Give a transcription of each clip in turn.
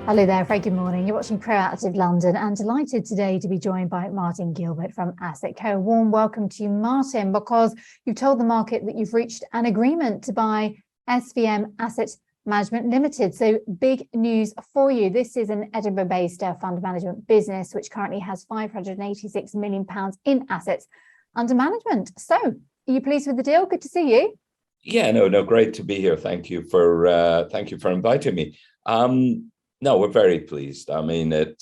Hello there, very good morning. You're watching Proactive London and delighted today to be joined by Martin Gilbert from AssetCo. A warm welcome to you, Martin, because you've told the market that you've reached an agreement to buy SVM Asset Management Limited. So big news for you. This is an Edinburgh-based fund management business which currently has £586 million in assets under management. So are you pleased with the deal? Good to see you. Yeah, no, great to be here. Thank you for inviting me. No, we're very pleased. I mean, it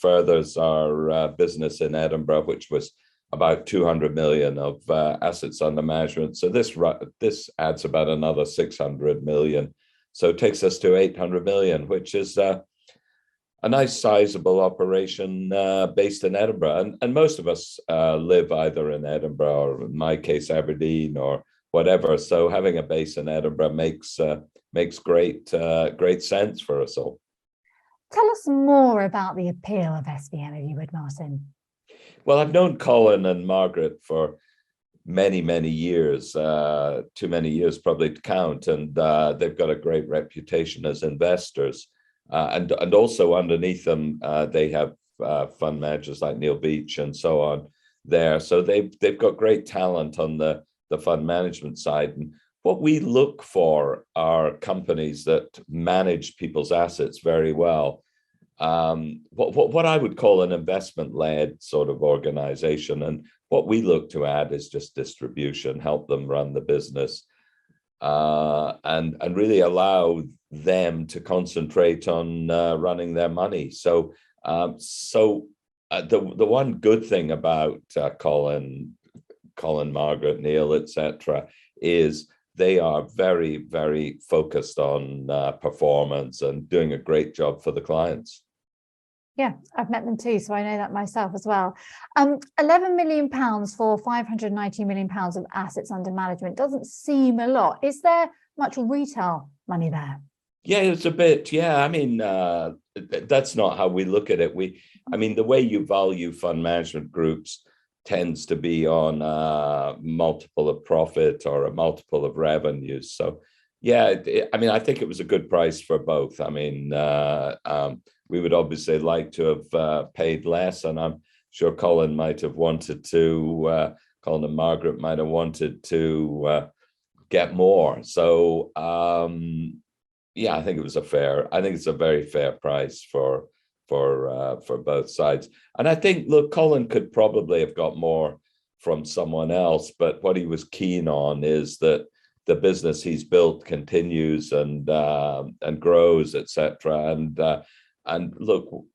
furthers our business in Edinburgh, which was about 200 million of assets under management. So this adds about another 600 million. So it takes us to 800 million, which is a nice sizable operation based in Edinburgh. And most of us live either in Edinburgh or, in my case, Aberdeen or whatever. So having a base in Edinburgh makes great sense for us all. Tell us more about the appeal of SVM, if you would, Martin. Well, I've known Colin and Margaret for many years, too many years probably to count, and they've got a great reputation as investors. And also underneath them, they have fund managers like Neil Beach and so on there. So they've got great talent on the fund management side. And what we look for are companies that manage people's assets very well. What I would call an investment-led sort of organization. And what we look to add is just distribution, help them run the business, and really allow them to concentrate on running their money. So the one good thing about Colin, Margaret, Neil, etc., is they are very focused on performance and doing a great job for the clients. Yeah, I've met them too, so I know that myself as well. £11 million for £590 million of assets under management doesn't seem a lot. Is there much retail money there? Yeah, it's a bit. Yeah, I mean, that's not how we look at it. I mean, the way you value fund management groups tends to be on a multiple of profit or a multiple of revenues. So, yeah, I mean, I think it was a good price for both. I mean, we would obviously like to have paid less, and I'm sure Colin might have wanted to, Colin and Margaret might have wanted to get more. So, yeah, I think it's a very fair price for both sides. And I think, look, Colin could probably have got more from someone else, but what he was keen on is that the business he's built continues and grows, etc. And look,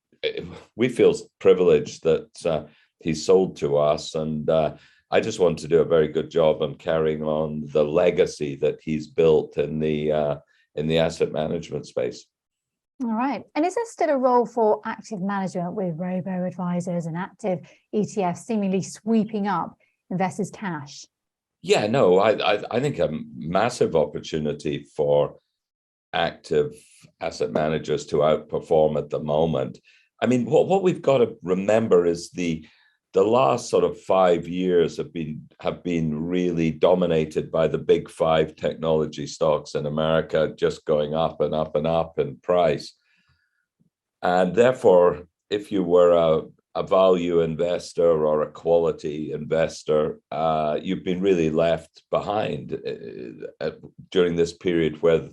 we feel privileged that he's sold to us, and I just want to do a very good job on carrying on the legacy that he's built in the asset management space. All right. And is there still a role for active management with robo-advisors and active ETFs seemingly sweeping up investors' cash? Yeah, no, I think a massive opportunity for active asset managers to outperform at the moment. I mean, what we've got to remember is the last sort of 5 years have been really dominated by the big five technology stocks in America, just going up and up and up in price. And therefore, if you were a value investor or a quality investor, you've been really left behind during this period where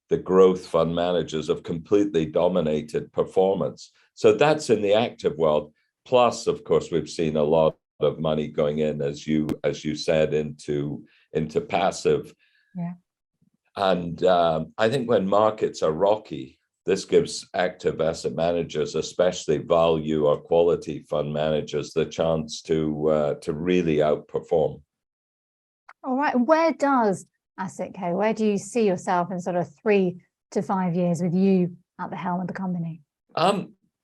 the growth fund managers have completely dominated performance. So that's in the active world. Plus, of course, we've seen a lot of money going in, as you said, into passive. Yeah. And I think when markets are rocky, this gives active asset managers, especially value or quality fund managers, the chance to really outperform. All right. Where does AssetCo, where do you see yourself in sort of 3 to 5 years with you at the helm of the company?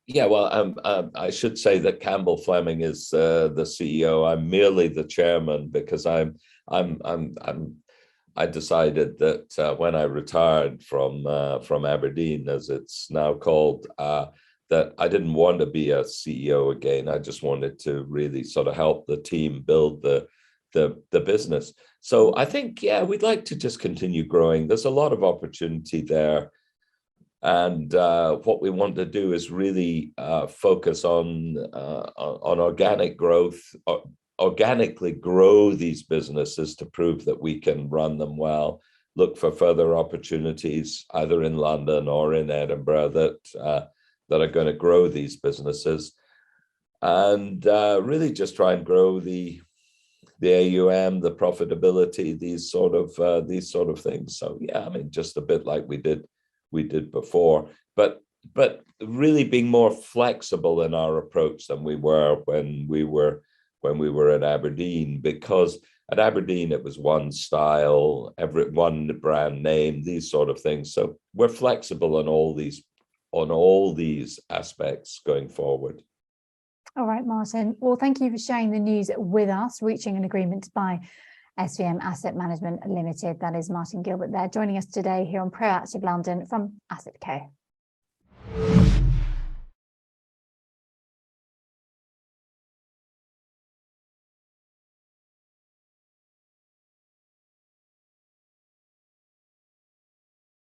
Yeah, well, I should say that Campbell Fleming is the CEO. I'm merely the chairman because I decided that when I retired from Aberdeen, as it's now called, that I didn't want to be a CEO again. I just wanted to really sort of help the team build the business. So I think, yeah, we'd like to just continue growing. There's a lot of opportunity there. And what we want to do is really focus on organic growth, organically grow these businesses to prove that we can run them well, look for further opportunities either in London or in Edinburgh that are going to grow these businesses, and really just try and grow the AUM, the profitability, these sort of things. So yeah, I mean, just a bit like we did before, but really being more flexible in our approach than we were when we were at Aberdeen, because at Aberdeen it was one style, one brand name, these sort of things. So we're flexible on all these aspects going forward. All right, Martin. Well, thank you for sharing the news with us, reaching an agreement to buy SVM Asset Management Limited. That is Martin Gilbert there, joining us today here on Proactive London from Asset Co.